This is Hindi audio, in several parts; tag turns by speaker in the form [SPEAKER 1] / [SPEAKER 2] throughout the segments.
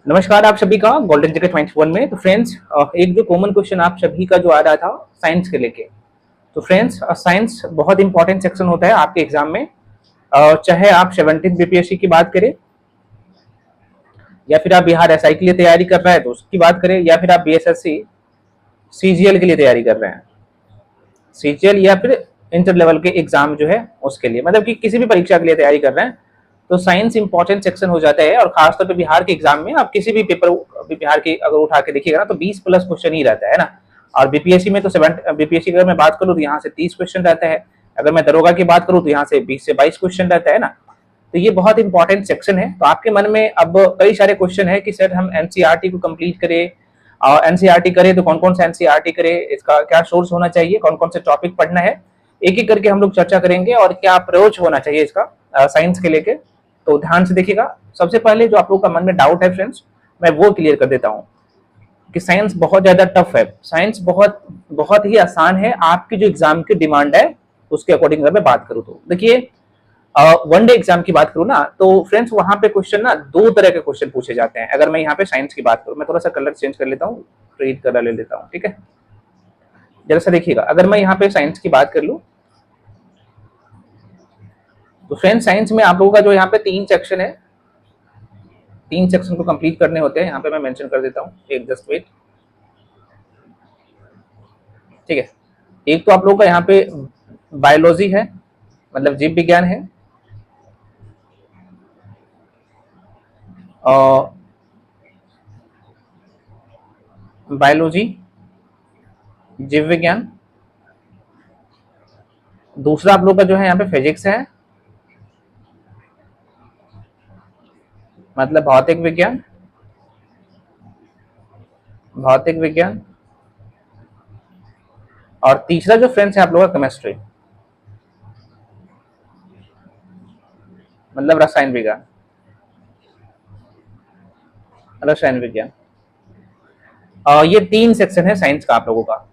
[SPEAKER 1] नमस्कार आप सभी का गोल्डन जगत 21 में। तो फ्रेंड्स, एक जो कॉमन क्वेश्चन आप सभी का जो आ रहा था साइंस के लेके। तो फ्रेंड्स, साइंस बहुत इंपॉर्टेंट सेक्शन होता है आपके एग्जाम में। चाहे आप 17th बीपीएससी की बात करें, या फिर आप बिहार एसआई के लिए तैयारी कर रहे हैं तो उसकी बात करें, या फिर आप बीएसएससी सीजीएल के लिए तैयारी कर रहे हैं, सीजीएल या फिर इंटर लेवल के एग्जाम जो है उसके लिए, मतलब कि किसी भी परीक्षा के लिए तैयारी कर रहे हैं तो साइंस इंपॉर्टेंट सेक्शन हो जाता है। और खासतौर पे बिहार के एग्जाम में आप किसी भी पेपर बिहार के अगर उठा के देखिएगा ना तो 20 प्लस क्वेश्चन ही रहता है ना। और बीपीएससी में तो बीपीएससी अगर मैं बात करूँ तो यहाँ से 30 क्वेश्चन रहता है। अगर मैं दरोगा की बात करूँ तो यहाँ से 20 से 22 क्वेश्चन रहता है ना। तो ये बहुत इंपॉर्टेंट सेक्शन है। तो आपके मन में अब कई सारे क्वेश्चन है कि सर हम एनसीईआरटी को कंप्लीट करें, और एनसीईआरटी करें तो कौन कौन सा एनसीईआरटी करें, इसका क्या सोर्स होना चाहिए, कौन कौन से टॉपिक पढ़ना है, एक एक करके हम लोग चर्चा करेंगे और क्या अप्रोच होना चाहिए इसका साइंस के लेके। तो ध्यान से देखिएगा। सबसे पहले जो आप लोग का मन में डाउट है फ्रेंड्स, मैं वो क्लियर कर देता हूँ कि साइंस बहुत ज्यादा टफ है। साइंस बहुत बहुत ही आसान है। आपकी जो एग्जाम की डिमांड है उसके अकॉर्डिंग अगर मैं बात करूँ तो देखिए, वन डे एग्जाम की बात करूँ ना तो फ्रेंड्स वहां पे क्वेश्चन ना दो तरह के क्वेश्चन पूछे जाते हैं। अगर मैं यहाँ पे साइंस की बात करूँ, मैं थोड़ा सा कलर चेंज कर लेता हूँ, रेड कलर ले लेता हूँ, ठीक है। जरा सा देखिएगा, अगर मैं यहाँ पे साइंस की बात कर लूँ तो फ्रेंड्स साइंस में आप लोगों का जो यहाँ पे 3 सेक्शन है, 3 सेक्शन को कंप्लीट करने होते हैं। यहाँ पे मैं मेंशन कर देता हूँ, एक जस्ट वेट, ठीक है। एक तो आप लोगों का यहाँ पे बायोलॉजी है, मतलब जीव विज्ञान है, और बायोलॉजी जीव विज्ञान। दूसरा आप लोग का जो है यहाँ पे फिजिक्स है, मतलब भौतिक विज्ञान, भौतिक विज्ञान। और तीसरा जो फ्रेंड्स है आप लोग का केमिस्ट्री, मतलब रसायन विज्ञान, रसायन विज्ञान। ये 3 सेक्शन है साइंस का आप लोगों का।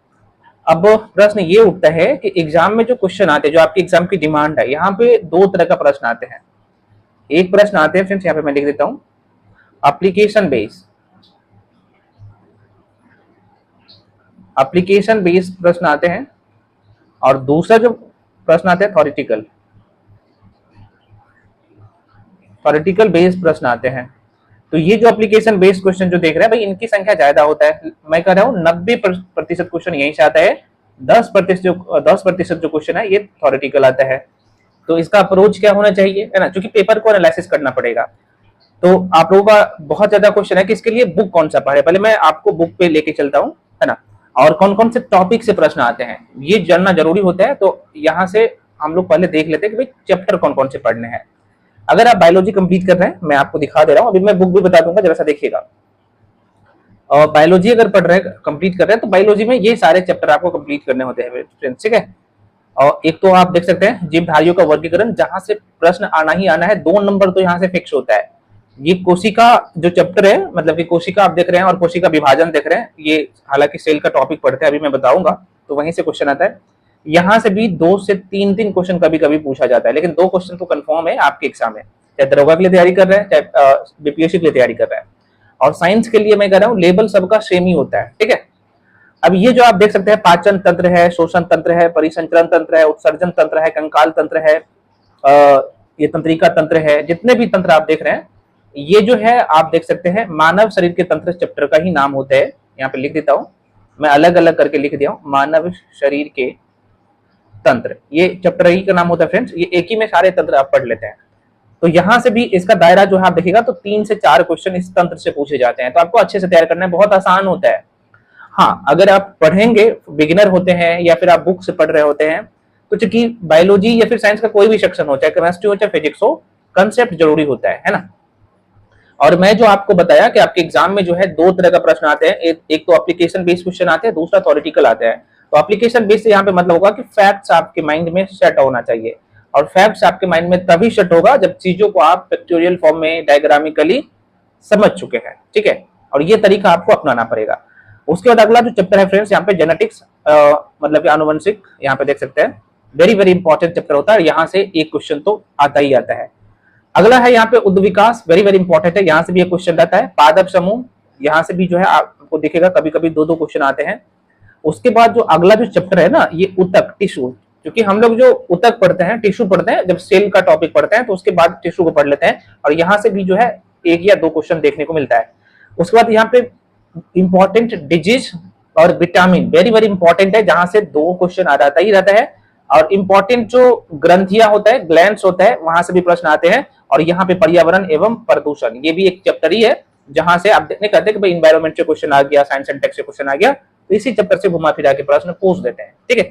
[SPEAKER 1] अब प्रश्न ये उठता है कि एग्जाम में जो क्वेश्चन आते हैं, जो आपकी एग्जाम की डिमांड है, यहाँ पे 2 तरह का प्रश्न आते हैं। एक प्रश्न आते हैं फ्रेंड्स, यहाँ पे मैं लिख देता हूँ, एप्लीकेशन बेस्ड, एप्लीकेशन बेस्ड प्रश्न आते हैं। और दूसरा जो प्रश्न आता है थ्योरेटिकल, थ्योरेटिकल बेस्ड प्रश्न आते हैं। तो ये जो एप्लीकेशन बेस्ड क्वेश्चन जो देख रहे हैं भाई, इनकी संख्या ज्यादा होता है। मैं कह रहा हूँ 90% क्वेश्चन यहीं से आता है, 10% जो क्वेश्चन है ये थ्योरेटिकल आता है। तो इसका अप्रोच क्या होना चाहिए, है ना, क्योंकि पेपर को एनालिसिस करना पड़ेगा। तो आप लोगों का बहुत ज्यादा क्वेश्चन है कि इसके लिए बुक कौन सा पढ़े। पहले मैं आपको बुक पे लेके चलता हूँ, है ना, और कौन कौन से टॉपिक से प्रश्न आते हैं ये जानना जरूरी होता है। तो यहाँ से हम लोग पहले देख लेते हैं कि भाई चैप्टर कौन कौन से पढ़ने हैं। अगर आप बायोलॉजी कंप्लीट कर रहे हैं, मैं आपको दिखा दे रहा हूँ, अभी मैं बुक भी बता दूंगा, जरा सा देखिएगा। और बायोलॉजी अगर पढ़ रहे हैं, कंप्लीट कर रहे हैं, तो बायोलॉजी में ये सारे चैप्टर आपको कंप्लीट करने होते हैं फ्रेंड्स, ठीक है। और एक तो आप देख सकते हैं जीवधारियों का वर्गीकरण, जहां से प्रश्न आना ही आना है, 2 नंबर तो यहाँ से फिक्स होता है। ये कोशिका जो चैप्टर है, मतलब कि कोशिका आप देख रहे हैं और कोशिका विभाजन देख रहे हैं, ये हालांकि सेल का टॉपिक पढ़ते हैं, अभी मैं बताऊंगा, तो वहीं से क्वेश्चन आता है। यहाँ से भी 2 से 3 क्वेश्चन कभी कभी पूछा जाता है, लेकिन 2 क्वेश्चन तो कंफर्म है आपके एग्जाम में, चाहे दरोगा के लिए तैयारी कर रहे हैं, चाहे बीपीएससी के लिए तैयारी कर रहे हैं। और साइंस के लिए मैं कह रहा हूँ लेवल सबका सेम ही होता है, ठीक है। अब ये जो आप देख सकते हैं, पाचन तंत्र है, शोषण तंत्र है, परिसंचरण तंत्र है, उत्सर्जन तंत्र है, कंकाल तंत्र है, ये तंत्रिका तंत्र है, जितने भी तंत्र आप देख रहे हैं, ये जो है आप देख सकते हैं मानव शरीर के तंत्र चैप्टर का ही नाम होता है। यहाँ पे लिख देता हूं, मैं अलग अलग करके लिख दिया हूं, मानव शरीर के तंत्र, ये चैप्टर ही का नाम होता है फ्रेंड्स। ये एक ही में सारे तंत्र आप पढ़ लेते हैं। तो यहां से भी इसका दायरा जो है आप देखिएगा तो 3 से 4 क्वेश्चन इस तंत्र से पूछे जाते हैं। तो आपको अच्छे से तैयार करना है, बहुत आसान होता है। हाँ, अगर आप पढ़ेंगे, बिगिनर होते हैं या फिर आप बुक से पढ़ रहे होते हैं, तो चूंकि बायोलॉजी या फिर साइंस का कोई भी सेक्शन हो, चाहे केमिस्ट्री हो चाहे फिजिक्स हो, कंसेप्ट जरूरी होता है ना। और मैं जो आपको बताया कि आपके एग्जाम में जो है 2 तरह का प्रश्न आते हैं, एक तो एप्लीकेशन बेस्ड क्वेश्चन आते हैं, दूसरा थ्योरेटिकल आते हैं। तो एप्लीकेशन बेस्ड से यहाँ पे मतलब होगा कि फैक्ट्स आपके माइंड में सेट होना चाहिए, और फैक्ट्स आपके माइंड में तभी सेट होगा जब चीजों को आप पिक्टोरियल फॉर्म में डायग्रामिकली समझ चुके हैं, ठीक है। और ये तरीका आपको अपनाना पड़ेगा। उसके बाद अगला जो चैप्टर है फ्रेंड्स, यहाँ पे जेनेटिक्स, मतलब कि आनुवंशिक, यहाँ पे देख सकते हैं, वेरी वेरी इंपॉर्टेंट चैप्टर होता है। यहाँ से एक क्वेश्चन तो आता ही आता है। अगला है यहाँ पे उद्योग विकास, वेरी वेरी इंपॉर्टेंट है, यहाँ से भी एक क्वेश्चन रहता है। पादप समूह, यहाँ से भी जो है आपको दिखेगा कभी कभी दो क्वेश्चन आते हैं। उसके बाद जो अगला जो चैप्टर है ना, ये ऊतक, टिश्यू, क्योंकि हम लोग जो ऊतक पढ़ते हैं, टिश्यू पढ़ते हैं, जब सेल का टॉपिक पढ़ते हैं तो उसके बाद टिश्यू को पढ़ लेते हैं, और यहाँ से भी जो है एक या दो क्वेश्चन देखने को मिलता है। उसके बाद यहाँ पे इंपॉर्टेंट डिजीज और विटामिन, वेरी वेरी इंपॉर्टेंट है, जहां से दो क्वेश्चन आ जाता ही रहता है। और इंपॉर्टेंट जो ग्रंथियां होता है, ग्लैंड्स होता है, वहां से भी प्रश्न आते हैं। और यहाँ पे पर्यावरण एवं प्रदूषण, ये भी एक चैप्टर ही है, जहां से आप देखने कहते हैं कि भाई इन्वायरमेंट से क्वेश्चन आ गया, साइंस एंड टेक से क्वेश्चन आ गया, तो इसी चैप्टर से घुमा फिरा के प्रश्न पूछ देते हैं। ठीक है,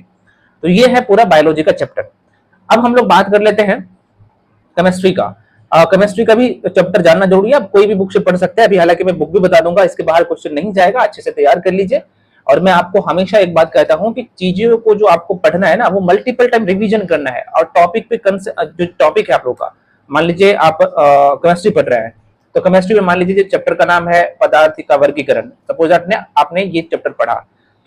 [SPEAKER 1] तो ये है पूरा बायोलॉजी का चैप्टर। अब हम लोग बात कर लेते हैं केमिस्ट्री का। केमिस्ट्री का भी चैप्टर जानना जरूरी है, आप कोई भी बुक से पढ़ सकते हैं। अभी हालांकि मैं बुक भी बता दूंगा, इसके बाहर क्वेश्चन नहीं जाएगा, अच्छे से तैयार कर लीजिए। और मैं आपको हमेशा एक बात कहता हूं कि चीजों को जो आपको पढ़ना है ना, वो मल्टीपल टाइम रिवीजन करना है। और टॉपिक पे जो टॉपिक है आप लोग का, मान लीजिए आप केमिस्ट्री पढ़ रहे हैं, तो केमिस्ट्री में मान लीजिए चैप्टर का नाम है पदार्थ का वर्गीकरण, सपोज आपने ये चैप्टर पढ़ा,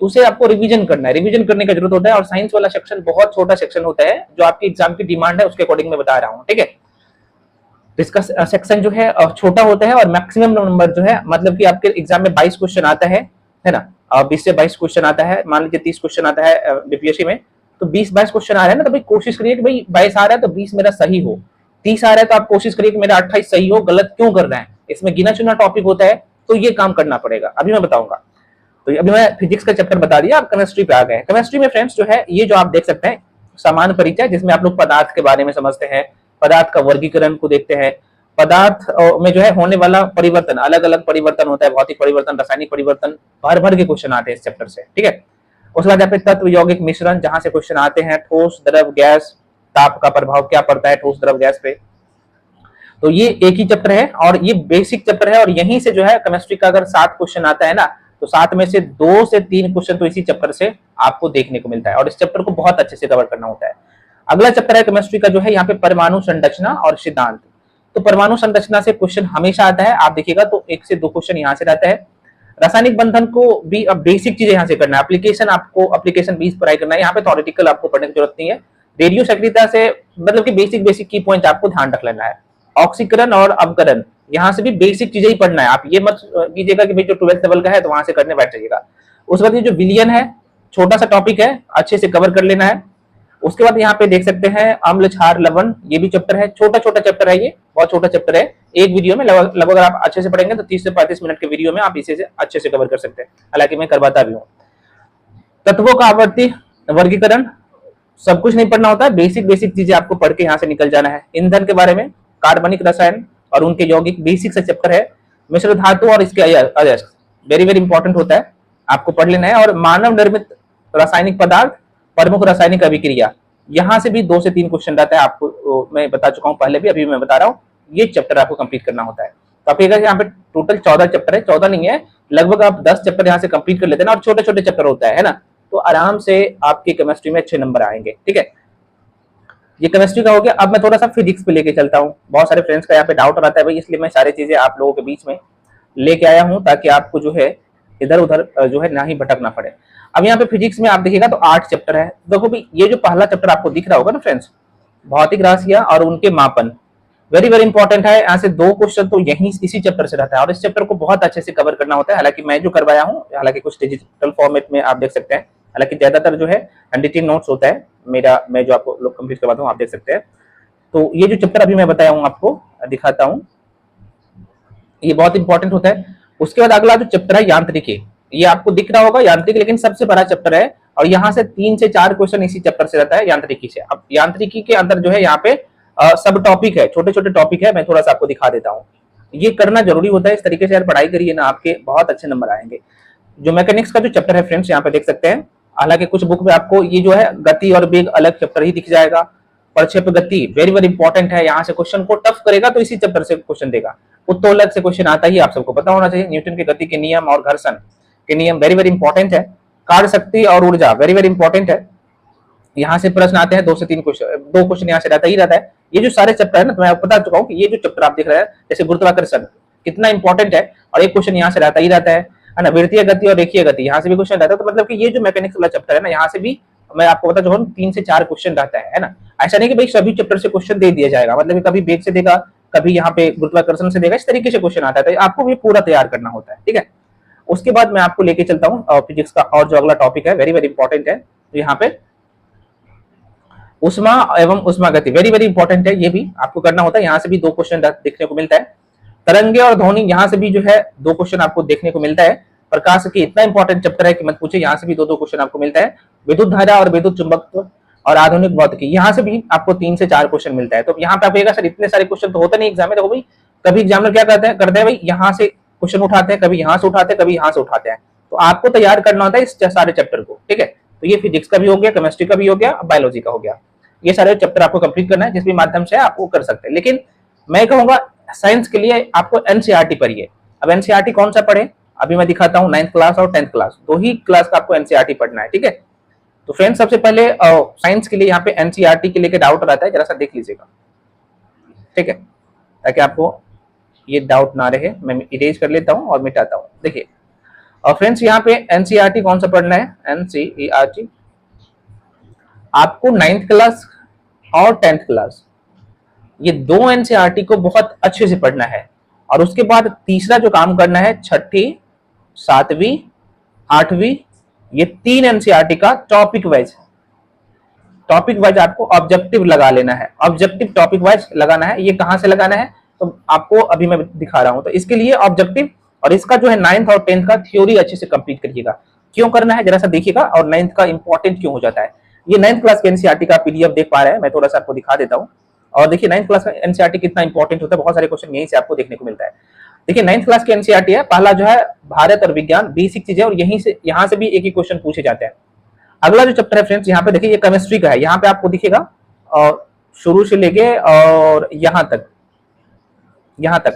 [SPEAKER 1] तो उसे आपको रिवीजन करना है, रिवीजन करने की जरूरत होता है। और साइंस वाला सेक्शन बहुत छोटा सेक्शन होता है, जो आपकी एग्जाम की डिमांड है उसके अकॉर्डिंग मैं बता रहा हूँ। ठीक है, तो इसका सेक्शन जो है छोटा होता है, और मैक्सिमम नंबर जो है, मतलब कि आपके एग्जाम में 22 क्वेश्चन आता है ना, 20 से 22 क्वेश्चन आता है, मान लीजिए 30 क्वेश्चन आता है बीपीएससी में, तो 20-22 क्वेश्चन आ रहे हैं ना, तो भाई कोशिश करिए कि भाई 22 आ रहा है तो 20 मेरा सही हो, 30 आ रहा है तो आप कोशिश करिए कि मेरा 28 सही हो, गलत क्यों कर रहे हैं। इसमें गिना चुना टॉपिक होता है, तो ये काम करना पड़ेगा, अभी मैं बताऊंगा। तो अभी मैं फिजिक्स का चैप्टर बता दिया, आप केमिस्ट्री पे आ गए। केमिस्ट्री में फ्रेंड्स जो है, ये जो आप देख सकते हैं सामान्य परिचय, जिसमें आप लोग पदार्थ के बारे में समझते हैं, पदार्थ का वर्गीकरण को देखते हैं, पदार्थ में जो है होने वाला परिवर्तन, अलग अलग परिवर्तन होता है, भौतिक परिवर्तन, रासायनिक परिवर्तन, भर भर के क्वेश्चन आते हैं इस चैप्टर से। ठीक है, उसके बाद यहाँ पे तत्व यौगिक मिश्रण, जहां से क्वेश्चन आते हैं, ठोस द्रव गैस, ताप का प्रभाव क्या पड़ता है ठोस द्रव गैस पे। तो ये एक ही चैप्टर है, और ये बेसिक चैप्टर है, और यहीं से जो है केमिस्ट्री का अगर 7 क्वेश्चन आता है ना, तो 7 में से 2 से 3 क्वेश्चन तो इसी चैप्टर से आपको देखने को मिलता है, और इस चैप्टर को बहुत अच्छे से कवर करना होता है। अगला चैप्टर है केमिस्ट्री का जो है यहाँ पे परमाणु संरचना और सिद्धांत। तो परमाणु संरचना से क्वेश्चन हमेशा आता है, आप देखिएगा तो 1 से 2 क्वेश्चन यहाँ से रहता है। रासायनिक बंधन को भी अब बेसिक चीजें यहाँ से करना है, एप्लीकेशन आपको एप्लीकेशन 20 पढ़ाई करना है, यहाँ पे थ्योरेटिकल आपको पढ़ने की जरूरत नहीं है। रेडियो सक्रियता से मतलब कि बेसिक की पॉइंट आपको ध्यान रख लेना है। ऑक्सीकरण और अवकरण, यहाँ से भी बेसिक चीजें ही पढ़ना है, आप ये मत कीजिएगा कि भाई जो 12th लेवल का है तो वहां से करने बैठ जाइएगा। उसके बाद ये जो विलियन है, छोटा सा टॉपिक है, अच्छे से कवर कर लेना है। उसके बाद यहाँ पे देख सकते हैं अम्ल क्षार लवण, ये भी चैप्टर है, छोटा छोटा चैप्टर है, ये बहुत छोटा चैप्टर है, एक वीडियो में लगभग अगर आप अच्छे से पढ़ेंगे तो 30 से 35 मिनट के वीडियो में आप इसे से अच्छे से कवर कर सकते हैं, हालांकि मैं करवाता भी हूँ। तत्वों का आवर्ती वर्गीकरण, सब कुछ नहीं पढ़ना होता है, बेसिक चीजें आपको पढ़ के यहाँ से निकल जाना है। ईंधन के बारे में, कार्बनिक रसायन और उनके यौगिक, बेसिक से चैप्टर है। मिश्र धातु और इसके अयस्क, वेरी वेरी इंपॉर्टेंट होता है, आपको पढ़ लेना है। और मानव निर्मित रासायनिक पदार्थ, प्रमुख रासायनिक अभिक्रिया, यहाँ से भी 2 से 3 क्वेश्चन रहता है, आपको मैं बता चुका हूँ पहले भी, अभी मैं बता रहा हूँ। ये चैप्टर आपको कंप्लीट करना होता है। तो आप यहाँ पे टोटल 14 चैप्टर है, 14 नहीं है, लगभग आप 10 चैप्टर यहाँ से कंप्लीट कर लेते हैं ना, और छोटे छोटे चैप्टर होता है ना, तो आराम से आपकी केमिस्ट्री में अच्छे नंबर आएंगे। ठीक है, ये केमिस्ट्री का हो गया। अब मैं थोड़ा सा फिजिक्स पे लेके चलता हूँ, बहुत सारे फ्रेंड्स का यहाँ पे डाउट रहता है भाई, इसलिए मैं सारी चीजें आप लोगों के बीच में लेके आया हूँ, ताकि आपको जो है इधर उधर जो है ना ही भटकना पड़े। अब यहाँ पे फिजिक्स में आप देखिएगा तो 8 चैप्टर है। देखो भाई, ये जो पहला चैप्टर आपको दिख रहा होगा ना फ्रेंड्स, भौतिक राशियां और उनके मापन, वेरी वेरी इंपॉर्टेंट है। यहाँ से 2 क्वेश्चन तो यही इसी चैप्टर से रहता है, और इस चैप्टर को बहुत अच्छे से कवर करना होता है। हालांकि मैं जो करवाया हूँ, हालांकि कुछ डिजिटल फॉर्मेट में आप देख सकते हैं, हालांकि ज्यादातर जो है हैंडरिटन नोट्स होता है मेरा, मैं जो आपको लोग कंप्लीट करवाता हूँ, आप देख सकते हैं। तो ये जो चैप्टर अभी मैं बताया हूँ आपको दिखाता हूँ, ये बहुत इंपॉर्टेंट होता है। उसके बाद अगला जो चैप्टर है यांत्रिकी, ये आपको दिख रहा होगा यांत्रिकी, लेकिन सबसे बड़ा चैप्टर है, और यहाँ से 3 से 4 क्वेश्चन इसी चैप्टर से रहता है यांत्रिकी से। अब यांत्रिकी के अंदर जो है यहाँ पे सब टॉपिक है, छोटे छोटे टॉपिक है, मैं थोड़ा सा आपको दिखा देता हूँ। ये करना जरूरी होता है, इस तरीके से यार पढ़ाई करिए ना, आपके बहुत अच्छे नंबर आएंगे। जो मैकेनिक्स का जो चैप्टर है फ्रेंड्स, यहाँ पे देख सकते हैं, हालांकि कुछ बुक में आपको ये जो है गति और वेग अलग चैप्टर ही दिख जाएगा। प्रक्षेप गति वेरी वेरी इंपॉर्टेंट है, यहाँ से क्वेश्चन को टफ करेगा तो इसी चैप्टर से क्वेश्चन देगा। उत्तोलक से क्वेश्चन आता ही, आप सबको पता होना चाहिए, न्यूटन के गति के नियम और घर्षण के नियम वेरी वेरी इंपॉर्टेंट है। कार्य शक्ति और ऊर्जा वेरी वेरी इंपॉर्टेंट है, यहाँ से प्रश्न आते हैं 2 से 3 क्वेश्चन, 2 क्वेश्चन यहाँ से रहता ही रहता है। ये जो सारे चैप्टर है ना, तो मैं आपको बता चुका हूँ कि ये जो चैप्टर आप देख रहे हैं, जैसे गुरुत्वाकर्षण कितना इंपॉर्टेंट है, और एक क्वेश्चन यहाँ से रहता ही रहता है ना। वृत्तीय गति और रेखीय गति, यहाँ से भी क्वेश्चन रहता है। तो मतलब कि ये जो मैकेनिक्स वाला चैप्टर है ना, यहाँ से भी मैं आपको बता चुका हूँ 3 से 4 क्वेश्चन रहता है ना। ऐसा नहीं कि भाई सभी चैप्टर से क्वेश्चन दे दिया जाएगा, मतलब कभी वेग से देगा, कभी यहाँ पे गुरुत्वाकर्षण से देगा, इस तरीके से क्वेश्चन आता है, तो आपको भी पूरा तैयार करना होता है, ठीक है। उसके बाद मैं आपको लेके चलता हूँ फिजिक्स का और जो अगला टॉपिक है, वेरी वेरी इंपॉर्टेंट है, तो यहाँ पे उष्मा एवं उष्मागति, वेरी वेरी इंपॉर्टेंट है, ये भी आपको करना होता है। यहाँ से भी 2 क्वेश्चन देखने को मिलता है। तरंगे और ध्वनि, यहाँ से भी जो है 2 क्वेश्चन आपको देखने को मिलता है। प्रकाश की इतना इंपॉर्टेंट चैप्टर है कि मत पूछे, यहाँ से भी 2 क्वेश्चन आपको मिलता है। विद्युत धारा और विद्युत चुंबकत्व और आधुनिक भौतिकी, यहाँ से भी आपको 3 से 4 क्वेश्चन मिलता है। तो यहाँ पे आप कहेगा सर इतने सारे क्वेश्चन तो होते नहीं एग्जाम में, देखो भाई कभी एग्जामिनर क्या करते हैं भाई, यहाँ से क्वेश्चन उठाते हैं, कभी यहाँ से उठाते हैं, कभी यहाँ से उठाते हैं, तो आपको तैयार करना होता है इस सारे चैप्टर को, ठीक है। तो ये फिजिक्स का भी हो गया, केमिस्ट्री का भी हो गया, बायोलॉजी का हो गया, ये सारे चैप्टर आपको कंप्लीट करना है, जिस भी माध्यम से आपको कर सकते हैं। लेकिन मैं कहूंगा साइंस के लिए आपको एनसीईआरटी पढ़िए। अब एनसीईआरटी कौन सा पढ़े, अभी मैं दिखाता हूँ। 9th क्लास और 10th क्लास 2 ही क्लास का आपको एनसीईआरटी पढ़ना है, ठीक है। तो फ्रेंड्स सबसे पहले साइंस के लिए यहाँ पे एनसीईआरटी के लेके डाउट रहता है, जरा सा देख लीजिएगा, ठीक है, ताकि आपको ये डाउट ना रहे। मैं इरेज कर लेता हूँ और मिटाता हूँ। देखिए और फ्रेंड्स यहाँ पे एनसीईआरटी कौन सा पढ़ना है, एनसीईआरटी आपको 9th क्लास और 10th क्लास, ये 2 एनसीईआरटी को बहुत अच्छे से पढ़ना है। और उसके बाद तीसरा जो काम करना है, 6ठी 7वीं 8वीं, ये 3 एनसीईआरटी का टॉपिक वाइज आपको ऑब्जेक्टिव लगा लेना है। ऑब्जेक्टिव टॉपिक वाइज लगाना है। ये कहां से लगाना है तो आपको अभी मैं दिखा रहा हूं। तो इसके लिए ऑब्जेक्टिव और इसका जो है 9th और 10th का थ्योरी अच्छे से कंप्लीट करिएगा। क्यों करना है जरा सा देखिएगा, और 9th का इंपॉर्टेंट क्यों हो जाता है। ये 9th क्लास के एनसीईआरटी का पीडीएफ देख पा रहे हैं, मैं थोड़ा सा आपको दिखा देता हूँ। और देखिए 9th क्लास का एनसीईआरटी कितना इंपॉर्टेंट होता है, बहुत सारे क्वेश्चन यहीं से आपको देखने को मिलता है। देखिए 9th क्लास के एनसीईआरटी है, पहला जो है भारत और विज्ञान, बेसिक चीजें, और यहाँ से भी एक ही क्वेश्चन पूछे जाते हैं। अगला जो चैप्टर है फ्रेंड्स, यहाँ पे देखिए ये केमिस्ट्री का है। यहाँ पे आपको दिखेगा और शुरू से लेके और यहाँ तक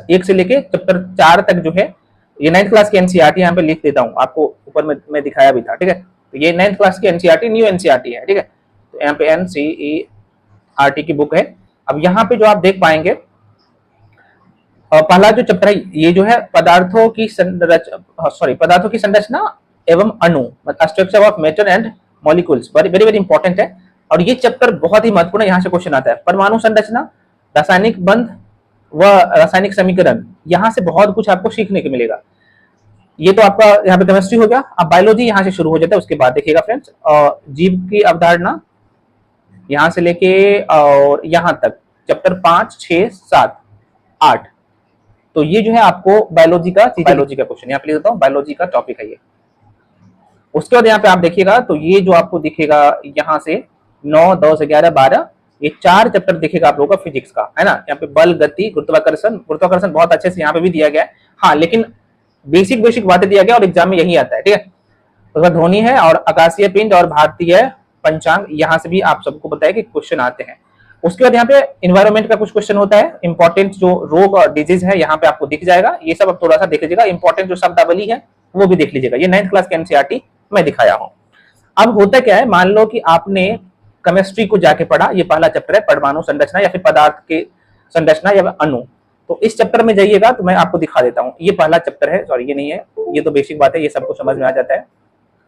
[SPEAKER 1] 1 से लेके चैप्टर 4 तक जो है ये 9th क्लास की एनसीईआरटी यहाँ पे लिख देता हूँ आपको, ऊपर में मैं दिखाया भी था, ठीक है। तो ये 9th क्लास की एनसीईआरटी न्यू एनसीईआरटी है, ठीक है। तो यहाँ पे एनसीईआरटी की बुक है। अब यहाँ पे जो आप देख पाएंगे पहला जो चैप्टर है ये जो है पदार्थों की संरचना एवं अणु, structure of matter and molecules, very very important है। और ये चैप्टर बहुत ही महत्वपूर्ण है, यहाँ से क्वेश्चन आता है। परमाणु संरचना, रासायनिक बंध व रासायनिक समीकरण, यहाँ से बहुत कुछ आपको सीखने को मिलेगा। ये तो आपका यहाँ पे केमिस्ट्री हो गया। अब बायोलॉजी यहाँ से शुरू हो जाता है। उसके बाद देखिएगा फ्रेंड्स जीव की अवधारणा, यहाँ से लेके और यहाँ तक चैप्टर 5 6 7 8, तो ये जो है आपको बायोलॉजी का क्वेश्चन यहाँ पे लिख देता हूँ, बायोलॉजी का टॉपिक है ये। उसके बाद यहाँ पे आप देखिएगा तो ये जो आपको दिखेगा यहाँ से 9 10 11 12, ये 4 चैप्टर दिखेगा आप लोगों का फिजिक्स का, है ना। यहाँ पे बल, गति, गुरुत्वाकर्षण बहुत अच्छे से यहाँ पे भी दिया गया है, हाँ, लेकिन बेसिक बातें दिया गया और एग्जाम में यही आता है, ठीक है। उसके बाद ध्वनि है और आकाशीय पिंड और भारतीय पंचांग, यहाँ से भी आप सबको पता है कि क्वेश्चन आते हैं। उसके बाद यहाँ पे इन्वायरमेंट का कुछ क्वेश्चन होता है। इंपॉर्टेंट जो रोग और डिजीज है यहाँ पे आपको दिख जाएगा, ये सब आप थोड़ा सा देख लीजिएगा। इंपॉर्टेंट जो शब्दावली है वो भी देख लीजिएगा। ये 9th क्लास के एनसीईआरटी मैं दिखाया हूँ। अब होता क्या है, मान लो कि आपने केमिस्ट्री को जाके पढ़ा, ये पहला चैप्टर है परमाणु संरचना या फिर पदार्थ के संरचना या अणु, तो इस चैप्टर में जाइएगा तो मैं आपको दिखा देता हूँ। ये पहला चैप्टर है, सॉरी ये नहीं है, ये तो बेसिक बात है, ये सबको समझ में आ जाता है।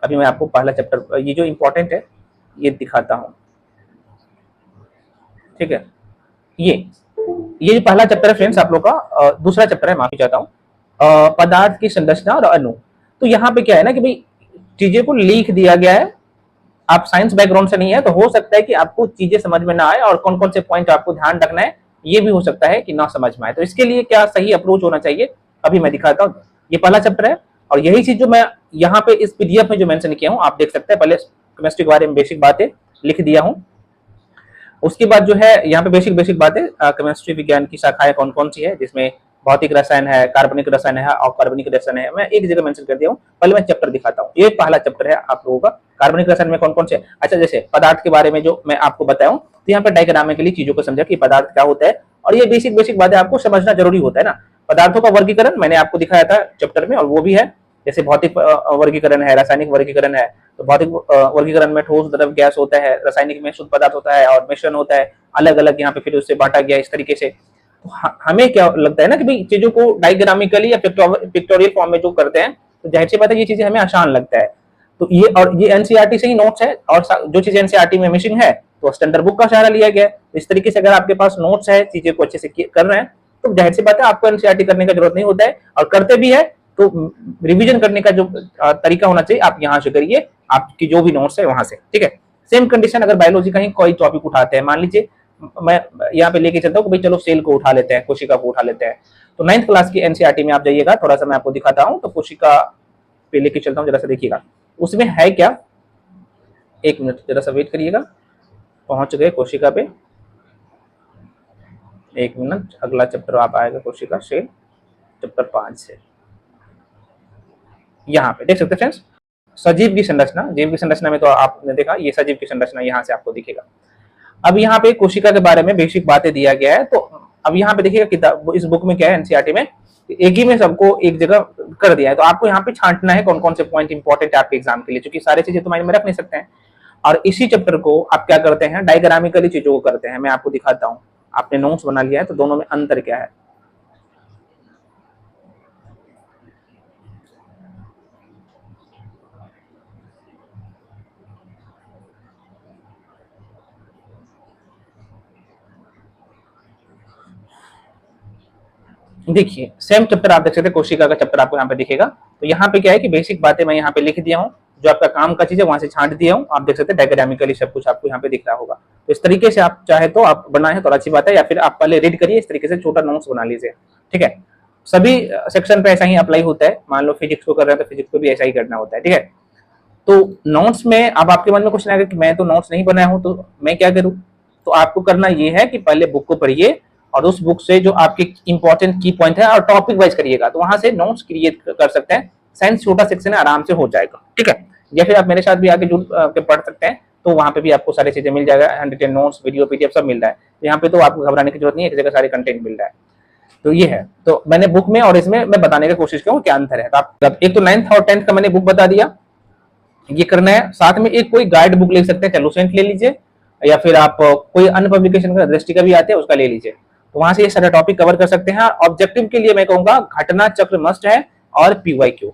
[SPEAKER 1] अभी मैं आपको पहला चैप्टर, ये जो इंपॉर्टेंट है ये दिखाता हूँ, ठीक है। ये जो पहला चैप्टर है फ्रेंड्स आप लोग का, दूसरा चैप्टर है, माफी चाहता हूँ, पदार्थ की संरचना और अणु। तो यहाँ पे क्या है ना कि भाई चीजें को लिख दिया गया है। आप साइंस बैकग्राउंड से नहीं है तो हो सकता है कि आपको चीजें समझ में ना आए और कौन कौन से पॉइंट आपको ध्यान रखना है ये भी हो सकता है कि ना समझ में आए। तो इसके लिए क्या सही अप्रोच होना चाहिए अभी मैं दिखाता हूँ। ये पहला चैप्टर है और यही चीज जो मैं यहाँ पे इस पीडीएफ में जो मेंशन किया हूँ आप देख सकते हैं। पहले केमिस्ट्री के बारे में बेसिक बातें लिख दिया हूँ, उसके बाद जो है यहाँ पे बेसिक बातें, केमिस्ट्री विज्ञान की शाखाएं कौन कौन सी है, जिसमें भौतिक रसायन है, कार्बनिक रसायन है और कार्बनिक रसायन है, मैं एक जगह मेंशन कर दिया हूँ। पहले मैं चैप्टर दिखाता हूँ। ये पहला चैप्टर है आप लोगों का, कार्बनिक रसायन में कौन कौन से। अच्छा, जैसे पदार्थ के बारे में जो मैं आपको बताया हूँ, तो यहाँ पे डायग्रामिकली चीजों को समझा कि पदार्थ क्या होता है, और ये बेसिक बातें आपको समझना जरूरी होता है ना। पदार्थों का वर्गीकरण मैंने आपको दिखाया था चैप्टर में, और वो भी है, जैसे भौतिक वर्गीकरण है, रासायनिक वर्गीकरण है। तो भौतिक वर्गीकरण में ठोस, द्रव, गैस होता है, रासायनिक में शुद्ध पदार्थ होता है और मिश्रण होता है, अलग अलग यहाँ पे फिर उससे बांटा गया इस तरीके से। तो हमें क्या लगता है ना कि भाई चीजों को डायग्रामिकली या पिक्टोरियल फॉर्म में जो करते हैं तो जाहिर सी बात है ये चीजें हमें आसान लगता है। तो ये एनसीईआरटी से ही नोट्स है, और जो चीज एनसीईआरटी में मिसिंग है तो स्टैंडर्ड बुक का सहारा लिया गया है। इस तरीके से अगर आपके पास नोट्स है, चीजें को अच्छे से कर रहे हैं तो जाहिर सी बात है आपको एनसीईआरटी करने का जरूरत नहीं होता है, और करते भी है तो रिवीजन करने का जो तरीका होना चाहिए आप यहाँ से करिए, आपकी जो भी नोट्स है वहां से, ठीक है। सेम कंडीशन अगर बायोलॉजी का ही कोई टॉपिक उठाते हैं, मान लीजिए मैं यहाँ पे लेके चलता हूँ कि भाई चलो सेल को उठा लेते हैं, कोशिका को उठा लेते हैं, तो 9th क्लास की एनसीईआरटी में आप जाइएगा, थोड़ा सा मैं आपको दिखाता हूँ, तो कोशिका पे लेके चलता हूँ, जरा सा देखिएगा उसमें है क्या। एक मिनट जरा सा वेट करिएगा, पहुंच गए कोशिका पे, एक मिनट, अगला चैप्टर आप आएगा कोशिका से, चैप्टर 5 से, यहाँ पे देख सकते हैं फ्रेंड्स, सजीव की संरचना। जीव की संरचना में तो आपने देखा, ये सजीव की संरचना यहाँ से आपको दिखेगा। अब यहाँ पे कोशिका के बारे में बेसिक बातें दिया गया है, तो अब यहाँ पे देखिएगा किताब, इस बुक में क्या है एनसीईआरटी में, एक ही में सबको एक जगह कर दिया है, तो आपको यहाँ पे छांटना है कौन कौन से पॉइंट इंपॉर्टेंट है आपके एग्जाम के लिए, क्योंकि सारी चीजें तो माइंड में रख नहीं सकते हैं। और इसी चैप्टर को आप क्या करते हैं, डायग्रामिकली चीजों को करते हैं। मैं आपको दिखाता हूँ, आपने नोट्स बना लिया है तो दोनों में अंतर क्या है। देखिए सेम चैप्टर आप देख सकते हैं, कोशिका का चैप्टर आपको यहाँ पे दिखेगा। तो यहाँ पे क्या है कि बेसिक बातें मैं यहाँ पे लिख दिया हूँ, जो आपका काम का चीज है वहां से छांट दिया हूँ, आप देख सकते हैं डायग्रामिकली सब कुछ आपको यहाँ पे दिख रहा होगा। तो इस तरीके से आप चाहे तो आप बनाए तो अच्छी बात है, या फिर आप पहले रीड करिए, इस तरीके से छोटा नोट्स बना लीजिए, ठीक है। सभी सेक्शन पे ऐसा ही अप्लाई होता है, मान लो फिजिक्स को कर रहे हैं तो फिजिक्स को भी ऐसा ही करना होता है, ठीक है। तो नोट्स में अब आपके मन में क्वेश्चन आएगा कि मैं तो नोट्स नहीं बनाया हूँ तो मैं क्या करूँ, तो आपको करना ये है कि पहले बुक को पढ़िए और उस बुक से जो आपके इंपॉर्टेंट की पॉइंट है और टॉपिक वाइज करिएगा, तो वहां से नोट्स क्रिएट कर सकते हैं। साइंस छोटा सेक्शन है, आराम से हो जाएगा, ठीक है। या फिर आप मेरे साथ भी आके जुड़ के पढ़ सकते हैं, तो वहां पे भी आपको सारी चीजें मिल जाएगा, हैंड नोट्स, वीडियो, पीडीएफ सब मिल रहा है। तो यहाँ पे तो आपको घबराने की जरूरत नहीं है, एक जगह सारे कंटेंट मिल रहा है। तो ये है, तो मैंने बुक में और इसमें मैं बताने की कोशिश की क्या अंतर है। तो आप एक तो 9th और 10th का मैंने बुक बता दिया, ये करना है। साथ में एक कोई गाइड बुक ले सकते हैं, चाहे लुसेंट ले लीजिए या फिर आप कोई अन्य पब्लिकेशन का दृष्टि का भी आते हैं उसका ले लीजिए, तो वहां से ये सारा टॉपिक कवर कर सकते हैं। ऑब्जेक्टिव के लिए मैं कहूंगा घटना चक्र मस्ट है और पीवाईक्यू,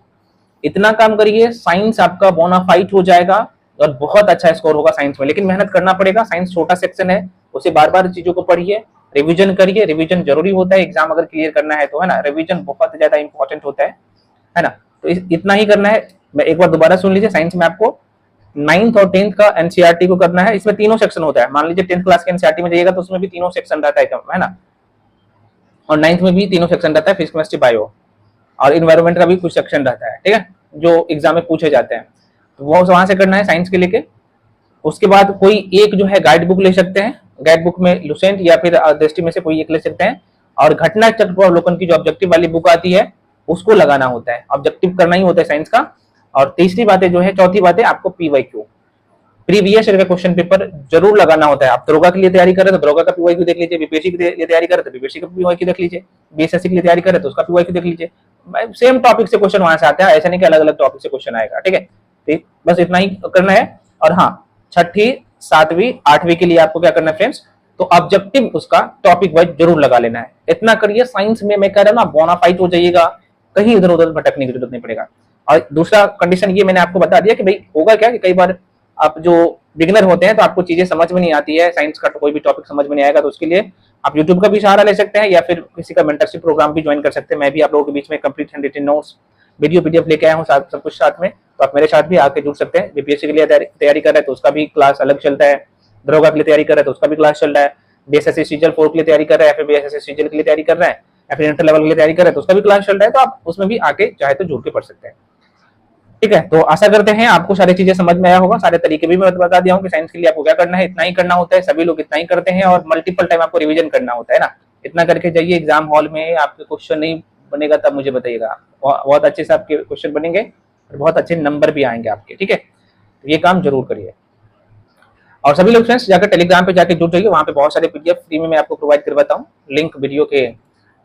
[SPEAKER 1] इतना काम करिए, साइंस आपका बोनाफाइड हो जाएगा और बहुत अच्छा स्कोर होगा साइंस में। लेकिन मेहनत करना पड़ेगा, साइंस छोटा सेक्शन है, उसे बार बार चीजों को पढ़िए, रिवीजन करिए, रिवीजन जरूरी होता है एग्जाम अगर क्लियर करना है तो, है ना। रिवीजन बहुत ज्यादा इंपॉर्टेंट होता है ना। तो इतना ही करना है। मैं एक बार दोबारा सुन लीजिए, साइंस में आपको 9th और 10th का एनसीईआरटी को करना है। इसमें तीनों सेक्शन होता है, मान लीजिए 10th क्लास के एनसीईआरटी में जाइएगा तो उसमें भी तीनों सेक्शन रहता है ना, और 9th में भी तीनों सेक्शन रहता है, फिजिक्स, केमिस्ट्री, बायो, और इन्वायरमेंट का भी कुछ सेक्शन रहता है, ठीक है, जो एग्जाम में पूछे जाते हैं। तो वो वहां से करना है साइंस के लेके। उसके बाद कोई एक जो है गाइड बुक ले सकते हैं, गाइड बुक में लुसेंट या फिर दृष्टि में से कोई एक ले सकते हैं, और घटना चक्र अवलोकन की जो ऑब्जेक्टिव वाली बुक आती है उसको लगाना होता है, ऑब्जेक्टिव करना ही होता है साइंस का। और तीसरी बातें जो है, चौथी बातें आपको पीवाईक्यू, प्रीवियस ईयर का क्वेश्चन पेपर जरूर लगाना होता है। आप दरोगा के लिए तैयारी कर रहे हैं तो दरोगा का पीवाईक्यू देख लीजिए, बीपीएससी के लिए तैयारी कर रहे हैं तो बीपीएससी का पीवाईक्यू देख लीजिए, बीएसएससी के लिए तैयारी कर रहे हैं तो उसका पीवाईक्यू देख लीजिए। सेम टॉपिक से क्वेश्चन वहां से आता है, ऐसा नहीं कि अलग अलग टॉपिक से क्वेश्चन आएगा, ठीक है। ठीक, बस इतना ही करना है। और हाँ, 6ठी, 7वीं, 8वीं के लिए आपको क्या करना है फ्रेंड्स, तो ऑब्जेक्टिव उसका टॉपिक वाइज जरूर लगा लेना है। इतना करिए, साइंस में मैं कह रहा हूं ना बोनाफाइड हो जाइएगा, कहीं इधर उधर भटकने की जरूरत नहीं पड़ेगा। और दूसरा कंडीशन ये मैंने आपको बता दिया कि भाई होगा क्या कि कई बार आप जो बिगिनर होते हैं तो आपको चीजें समझ में नहीं आती है, साइंस का तो कोई भी टॉपिक समझ में नहीं आएगा, तो उसके लिए आप यूट्यूब का भी सहारा ले सकते हैं या फिर किसी का मेंटरशिप प्रोग्राम भी ज्वाइन कर सकते हैं। मैं भी आप लोगों के बीच में complete handwritten notes, video, PDF लेके आया हूँ सब कुछ साथ में, तो आप मेरे साथ भी आके जुड़ सकते हैं। बीपीएससी के लिए तैयारी कर रहे हैं तो उसका भी क्लास अलग चलता है, दरोगा के लिए तैयारी कर रहे हैं तो उसका भी क्लास चल रहा है, बीएसएससी सीजीएल 4 के लिए तैयारी कर रहे हैं या फिर बीएसएससी सीजीएल के लिए तैयारी कर रहे हैं या फिर इंटर लेवल के लिए तैयारी कर रहे हैं तो उसका भी क्लास चल रहा है, तो आप उसमें भी आके चाहे तो जुड़ के पढ़ सकते हैं, ठीक है। तो आशा करते हैं आपको सारी चीजें समझ में आया होगा, सारे तरीके भी मैं बता दिया हूँ कि साइंस के लिए आपको क्या करना है, इतना ही करना होता है, सभी लोग इतना ही करते हैं, और मल्टीपल टाइम आपको रिवीजन करना होता है ना। इतना करके जाइए, एग्जाम हॉल में आपके क्वेश्चन नहीं बनेगा तब मुझे बताइएगा, बहुत अच्छे से आपके क्वेश्चन बनेंगे और बहुत अच्छे नंबर भी आएंगे आपके, ठीक है। तो ये काम जरूर करिए। और सभी लोग फ्रेंड्स जाकर टेलीग्राम पे जाकर जुड़ जाइए, वहां पे बहुत सारे पीडीएफ फ्री में मैं आपको प्रोवाइड करवाता हूँ, लिंक वीडियो के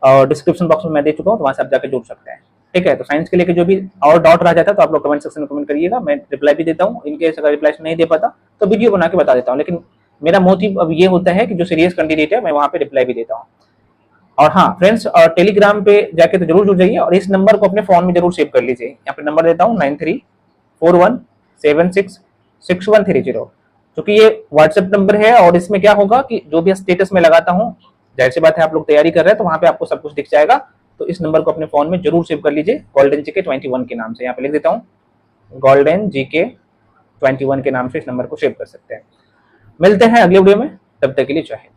[SPEAKER 1] डिस्क्रिप्शन बॉक्स में मैं दे चुका हूँ, तो वहां से आप जाकर जुड़ सकते हैं, ठीक है। तो साइंस के लेके जो भी और डाउट रह जाता है तो आप लोग कमेंट सेक्शन में कमेंट करिएगा, मैं रिप्लाई भी देता हूँ। इनके अगर रिप्लाई नहीं दे पाता तो वीडियो बना के बता देता हूँ, लेकिन मेरा मोटिव अब ये होता है कि जो सीरियस कैंडिडेट है मैं वहां पे रिप्लाई भी देता हूँ। और हाँ फ्रेंड्स, टेलीग्राम पे जाके तो जरूर जुड़ जाइए, और इस नंबर को अपने फोन में जरूर सेव कर लीजिए। यहाँ पे नंबर देता हूँ 9341766130, क्योंकि ये व्हाट्सएप नंबर है, और इसमें क्या होगा कि जो भी स्टेटस में लगाता हूँ जाहिर सी बात है आप लोग तैयारी कर रहे हैं तो वहां पे आपको सब कुछ दिख जाएगा। तो इस नंबर को अपने फोन में जरूर सेव कर लीजिए, गोल्डन जीके 21 के नाम से। यहाँ पे लिख देता हूँ, गोल्डन जीके 21 के नाम से इस नंबर को सेव कर सकते हैं। मिलते हैं अगले वीडियो में, तब तक के लिए जय हिंद।